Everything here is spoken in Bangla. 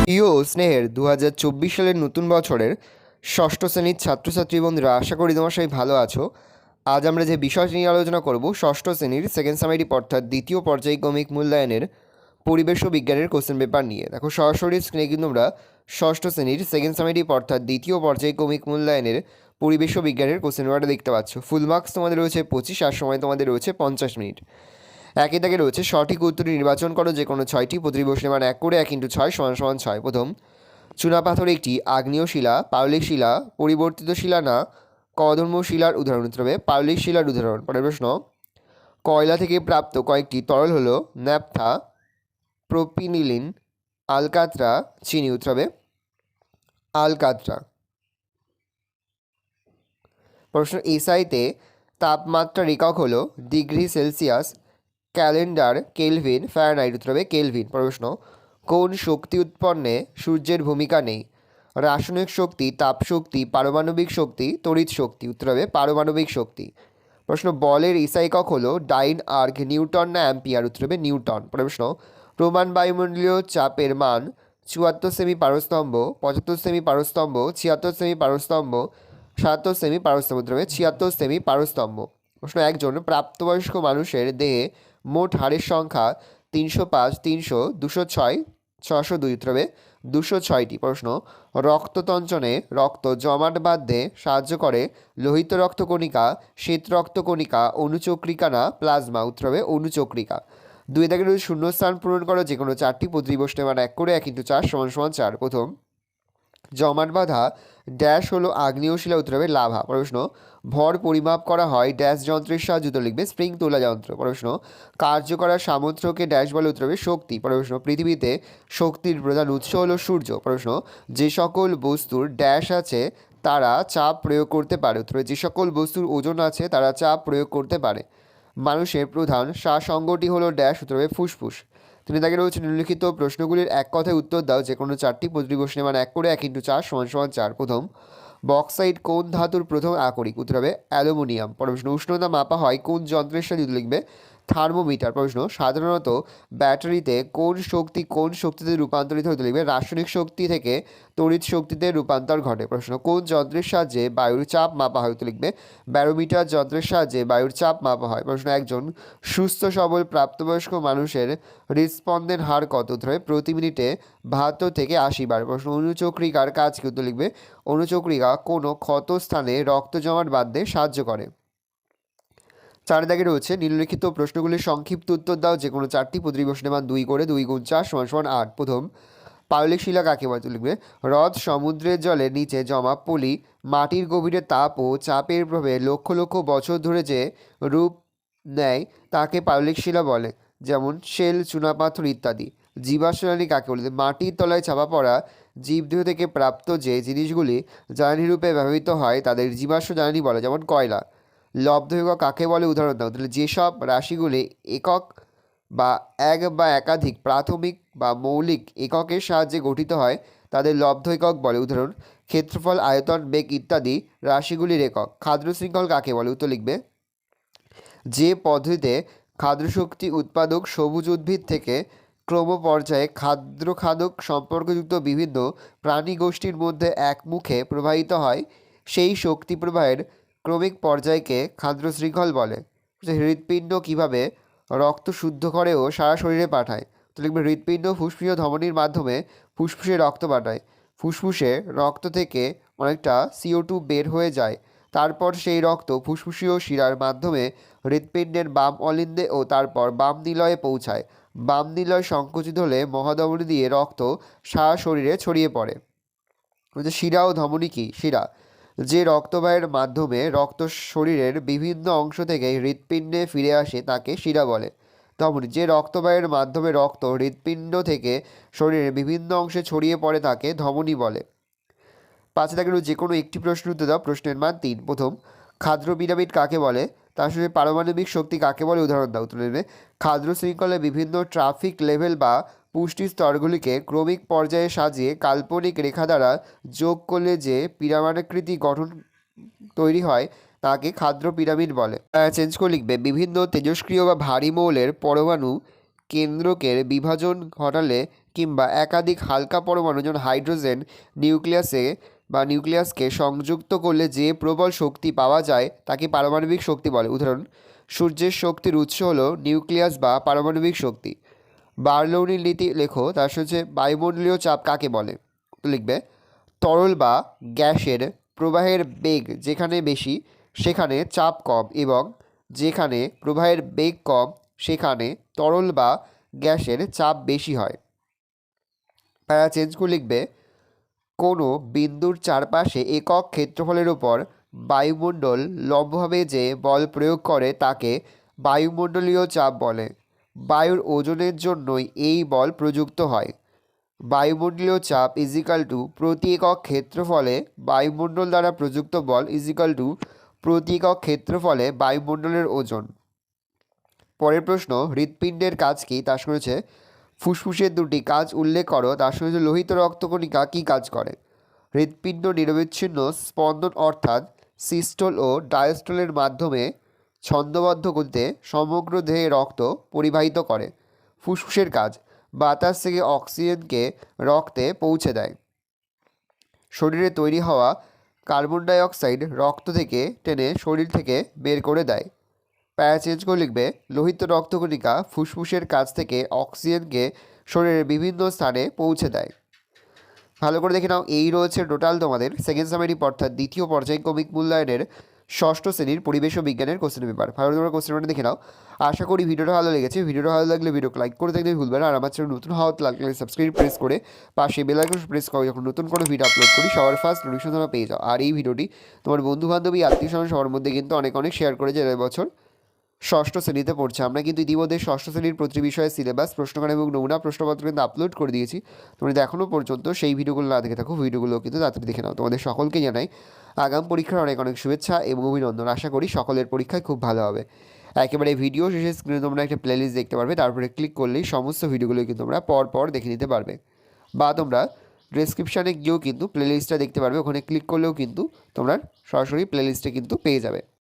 প্রিয় স্নেহের 2024 সালের নতুন বছরের ষষ্ঠ শ্রেণীর ছাত্রছাত্রী বন্ধুরা, আশা করি তোমার সবাই ভালো আছো। আজ আমরা যে বিষয় নিয়ে আলোচনা করব, ষষ্ঠ শ্রেণীর সেকেন্ড সামারি অর্থাৎ দ্বিতীয় পর্যায়ক্রমিক মূল্যায়নের পরিবেশ ও বিজ্ঞানের কোশ্চেন পেপার নিয়ে। দেখো, সরাসরি স্ক্রিনে কিন্তু আমরা ষষ্ঠ শ্রেণীর সেকেন্ড সামারি অর্থাৎ দ্বিতীয় পর্যায়ক্রমিক মূল্যায়নের পরিবেশ ও বিজ্ঞানের কোশ্চেন পেপারটা দেখতে পাচ্ছ। ফুল মার্কস তোমাদের রয়েছে 25, আর সময় তোমাদের রয়েছে 50 মিনিট। একই দাগে রয়েছে সঠিক উত্তরটি নির্বাচন করো যে কোনো ছয়টি। প্রতিটি প্রশ্নের মান 1 করে 1 × 6 = 6। প্রথম, চুনাপাথর একটি আগ্নেয় শিলা, পাললিক শিলা, পরিবর্তিত শিলা না কধর্ম শিলার উদাহরণ? উত্তর হবে পাললিক শিলার উদাহরণ। পরের প্রশ্ন, কয়লা থেকে প্রাপ্ত কয়েকটি তরল হলো ন্যাপথা, প্রোপিনিলিন, আলকাত্রা, চিনি? উত্তর হবে আলকাত্রা। প্রশ্ন, এসআইতে তাপমাত্রার একক হলো degree Celsius, calendar, kelvin, Fahrenheit? উত্তর হবে কেলভিন। প্রশ্ন, কোন শক্তি উৎপন্নে সূর্যের ভূমিকা নেই? রাসায়নিক শক্তি, তাপ শক্তি, পারমাণবিক শক্তি, তড়িৎ শক্তি? উত্তর হবে পারমাণবিক শক্তি। প্রশ্ন, বলের এসআই একক হলো ডাইন, আর্ক, নিউটন না অ্যাম্পিয়ার? উত্তর হবে নিউটন। প্রশ্ন, প্রমাণ বায়ুমণ্ডলীয় চাপের মান 74 সেমি পারস্তম্ভ, 75 সেমি পারস্তম্ভ, 76 সেমি পারস্তম্ভ, 77 সেমি পারস্তম্ভ? উত্তর হবে 76 সেমি পারস্তম্ভ। প্রশ্ন, একজন প্রাপ্তবয়স্ক মানুষের দেহে মোট হাড়ের সংখ্যা 305, 300, 206, 602? উত্তর হবে 206টি। প্রশ্ন, রক্ততঞ্চনে রক্ত জমাট বাঁধতে সাহায্য করে লোহিত রক্তকণিকা, শ্বেত রক্তকণিকা, অনুচক্রিকা না প্লাজমা? উত্তর হবে অনুচক্রিকা। 2 দাগের শূন্যস্থান পূরণ করো যে কোনো 4টি। প্রতিটি প্রশ্নের মান 1 করে 1 × 4 = 4। প্রথম, জমাট বাঁধা ড্যাশ হলো আগ্নেয় শিলা? উত্তর হবে লাভা। প্রশ্ন, ভর পরিমাপ করা হয় ড্যাশ যন্ত্রের সাহায্যে? উত্তর লিখবে স্প্রিং তোলা যন্ত্র। প্রশ্ন, কার্য করার সামর্থ্যকে ড্যাশ বলে? উত্তর হবে শক্তি। প্রশ্ন, পৃথিবীতে শক্তির প্রধান উৎস হলো সূর্য। প্রশ্ন, যে সকল বস্তুর ড্যাশ আছে তারা চাপ প্রয়োগ করতে পারে? উত্তর হবে যে সকল বস্তুর ওজন আছে তারা চাপ প্রয়োগ করতে পারে। মানুষের প্রধান শ্বাসঅঙ্গটি হলো ড্যাশ? উত্তর হবে ফুসফুস। 3 দাগে রয়েছে নিম্নলিখিত প্রশ্নগুলির এক কথায় উত্তর দাও যে কোনো 4টি। প্রতিটি প্রশ্নের মান 1 করে 1 × 4 = 4। প্রথম, বক্সাইট কোন ধাতুর প্রথম আকরিক? উত্তর হবে অ্যালুমিনিয়াম। প্রশ্ন, উষ্ণতা মাপা হয় কোন যন্ত্রের সাহায্যে? লিখবে থার্মোমিটার। প্রশ্ন, সাধারণত ব্যাটারিতে কোন শক্তি কোন শক্তিতে রূপান্তরিত হতে? লিখবে রাসায়নিক শক্তি থেকে তড়িৎ শক্তিতে রূপান্তর ঘটে। প্রশ্ন, কোন যন্ত্রের সাহায্যে বায়ুর চাপ মাপা হয়? উত্তর লিখবে ব্যারোমিটার যন্ত্রের সাহায্যে বায়ুর চাপ মাপা হয়। প্রশ্ন, একজন সুস্থ সবল প্রাপ্তবয়স্ক মানুষের হৃদস্পন্দনের হার কত? উত্তর হবে প্রতি মিনিটে 72 থেকে 80 বার। প্রশ্ন, অনুচক্রিকার কাজ কি? উত্তর লিখবে অনুচক্রিকা কোনো ক্ষত স্থানে রক্ত জমাট বাঁধতে সাহায্য করে। 4 দাগে রয়েছে নিম্নলিখিত প্রশ্নগুলির সংক্ষিপ্ত উত্তর দাও যে কোনো 4টি। প্রতিটি প্রশ্নের মান 2 করে 2 × 4 = 8। প্রথম, পাললিক শিলা কাকে বলে? লিখবে হ্রদ, সমুদ্রের জলের নিচে জমা পলি, মাটির গভীরে তাপ ও চাপের প্রভাবে লক্ষ লক্ষ বছর ধরে যে রূপ নেয় তাকে পাললিক শিলা বলে, যেমন শেল, চুনাপাথর ইত্যাদি। জীবাশ্ম জ্বালানি কাকে বলে? মাটির তলায় চাপা পড়া জীবদেহ থেকে প্রাপ্ত যে জিনিসগুলি জ্বালানি রূপে ব্যবহৃত হয় তাদের জীবাশ্ম জ্বালানি বলে, যেমন কয়লা। লব্ধ একক কাকে বলে? উদাহরণ দাও। তাহলে যেসব রাশিগুলি একক বা এক বা একাধিক প্রাথমিক বা মৌলিক এককের সাহায্যে গঠিত হয় তাদের লব্ধ একক বলে। উদাহরণ, ক্ষেত্রফল, আয়তন, বেগ ইত্যাদি রাশিগুলির একক। খাদ্য শৃঙ্খল কাকে বলে? উত্তর লিখবে যে পদ্ধতিতে খাদ্যশক্তি উৎপাদক সবুজ উদ্ভিদ থেকে ক্রম পর্যায়ে খাদ্য সম্পর্কযুক্ত বিভিন্ন প্রাণী গোষ্ঠীর মধ্যে একমুখে প্রবাহিত হয় সেই শক্তি প্রবাহের ক্রমিক পর্যায়কে খাদ্য শৃঙ্খল বলে। হৃৎপিণ্ড কীভাবে রক্ত শুদ্ধ করে ও সারা শরীরে পাঠায়? তো লিখবে হৃৎপিণ্ড ফুসফুসীয় ধমনির মাধ্যমে ফুসফুসে রক্ত পাঠায়। ফুসফুসে রক্ত থেকে অনেকটা CO2 বের হয়ে যায়, তারপর সেই রক্ত ফুসফুসীয় শিরার মাধ্যমে হৃৎপিণ্ডের বাম অলিন্দে ও তারপর বাম নিলয়ে পৌঁছায়। বাম নিলয় সংকুচিত হলে মহাধমনী দিয়ে রক্ত সারা শরীরে ছড়িয়ে পড়ে। শিরা ও ধমনী কি? শিরা যে রক্তবাহের মাধ্যমে রক্ত শরীরের বিভিন্ন অংশ থেকে হৃৎপিণ্ডে ফিরে আসে তাকে শিরা বলে। ধমনী যে রক্তবাহের মাধ্যমে রক্ত হৃৎপিণ্ড থেকে শরীরের বিভিন্ন অংশে ছড়িয়ে পড়ে তাকে ধমনী বলে। 5 দাগের যে কোনো একটি প্রশ্ন উত্তর দাও। প্রশ্নের মান 3। প্রথম, ক্ষাদ্র পিরামিড কাকে বলে? তার সাথে পারমাণবিক শক্তি কাকে বলে? উদাহরণ দাও। উত্তর দেবে ক্ষাদ্র শৃঙ্খলে বিভিন্ন ট্রাফিক লেভেল বা পুষ্টি স্তরগুলিকে ক্রমিক পর্যায়ে সাজিয়ে কাল্পনিক রেখা দ্বারা যোগ করলে যে পিরামিডাকৃতি গঠন তৈরি হয় তাকে ক্ষাদ্র পিরামিড বলে। চেঞ্জ করে লিখবে বিভিন্ন তেজস্ক্রিয় বা ভারী মৌলের পরমাণু কেন্দ্রকের বিভাজন ঘটালে কিংবা একাধিক হালকা পরমাণু যেমন হাইড্রোজেন নিউক্লিয়াসকে সংযুক্ত করলে যে প্রবল শক্তি পাওয়া যায় তাকে পারমাণবিক শক্তি বলে। উদাহরণ, সূর্যের শক্তির উৎস হলো নিউক্লিয়াস বা পারমাণবিক শক্তি। বার্নৌলির নীতি লেখো, তার হচ্ছে বায়ুমণ্ডলীয় চাপ কাকে বলে? তো লিখবে, তরল বা গ্যাসের প্রবাহের বেগ যেখানে বেশি সেখানে চাপ কম, এবং যেখানে প্রবাহের বেগ কম সেখানে তরল বা গ্যাসের চাপ বেশি হয়। প্যারা চেঞ্জ করে লিখবে, কোনো বিন্দুর চারপাশে একক ক্ষেত্রফলের উপর বায়ুমণ্ডল লম্বভাবে যে বল প্রয়োগ করে তাকে বায়ুমণ্ডলীয় চাপ বলে। বায়ুর ওজনের জন্যই এই বল প্রযুক্ত হয়। বায়ুমণ্ডলীয় চাপ প্রতি একক ক্ষেত্রফলে বায়ুমণ্ডল দ্বারা প্রযুক্ত বল প্রতি একক ক্ষেত্রফলে বায়ুমণ্ডলের ওজন। পরের প্রশ্ন, হৃৎপিণ্ডের কাজ কি? তার সঙ্গে হচ্ছে ফুসফুসের দুটি কাজ উল্লেখ করো। তার সঙ্গে হচ্ছে লোহিত রক্তকণিকা কী কাজ করে? হৃৎপিণ্ড নিরবিচ্ছিন্ন স্পন্দন অর্থাৎ সিস্টোল ও ডায়াস্টোলের মাধ্যমে ছন্দবদ্ধ গতিতে সমগ্র দেহে রক্ত পরিবাহিত করে। ফুসফুসের কাজ, বাতাস থেকে অক্সিজেনকে রক্তে পৌঁছে দেয়। শরীরে তৈরি হওয়া কার্বন ডাই অক্সাইড রক্ত থেকে টেনে শরীর থেকে বের করে দেয়। প্যারা চেঞ্জ করে লিখবে, লোহিত রক্তকণিকা ফুসফুসের কাছ থেকে অক্সিজেনকে শরীরের বিভিন্ন স্থানে পৌঁছে দেয়। ভালো করে দেখে নাও, এই রয়েছে টোটাল তোমাদের সেকেন্ড সামারি অর্থাৎ দ্বিতীয় পর্যায়ক্রমিক মূল্যায়নের ষষ্ঠ শ্রেণীর পরিবেশ ও বিজ্ঞানের কোশ্চেন পেপার। ভালো করে তোমরা কোশ্চেন পেপারটা দেখে নাও। আশা করি ভিডিওটা ভালো লেগেছে। ভিডিওটা ভালো লাগলে ভিডিওকে লাইক করে দেখতে ভুলবে না। আর আমার চ্যানেল নতুন হওয়া লাগলে সাবস্ক্রাইব প্রেস করে পাশে বেল আইকন প্রেস করো, যখন নতুন কোনো ভিডিও আপলোড করি সবার ফার্স্ট নোটিফিকেশন তোমরা পেয়ে যাও। আর এই ভিডিওটি তোমার বন্ধু বান্ধবী আত্মীয় স্বজন সবার মধ্যে কিন্তু অনেক শেয়ার করে যে এবছর ষষ্ঠ শ্রেণীতে পড়ছে। আমরা কিন্তু ইতিমধ্যে ষষ্ঠ শ্রেণীর প্রতি বিষয়ে সিলেবাস, প্রশ্নকার এবং নমুনা প্রশ্নপত্র কিন্তু আপলোড করে দিয়েছি। তোমরা যদি এখনও পর্যন্ত সেই ভিডিওগুলো না দেখে থাকো, ভিডিওগুলো কিন্তু তাড়াতাড়ি দেখে নাও। তোমাদের সকলকে জানাই আগাম পরীক্ষার অনেক শুভেচ্ছা এবং অভিনন্দন। আশা করি সকলের পরীক্ষায় খুব ভালো হবে। একেবারে ভিডিও শেষে স্ক্রিনে তোমরা একটা প্লেলিস্ট দেখতে পারবে, তারপরে ক্লিক করলেই সমস্ত ভিডিওগুলো কিন্তু তোমরা পর দেখে নিতে পারবে, বা তোমরা ডেসক্রিপশানে গিয়েও কিন্তু প্লেলিস্টটা দেখতে পারবে। ওখানে ক্লিক করলেও কিন্তু তোমরা সরাসরি প্লেলিস্টে কিন্তু পেয়ে যাবে।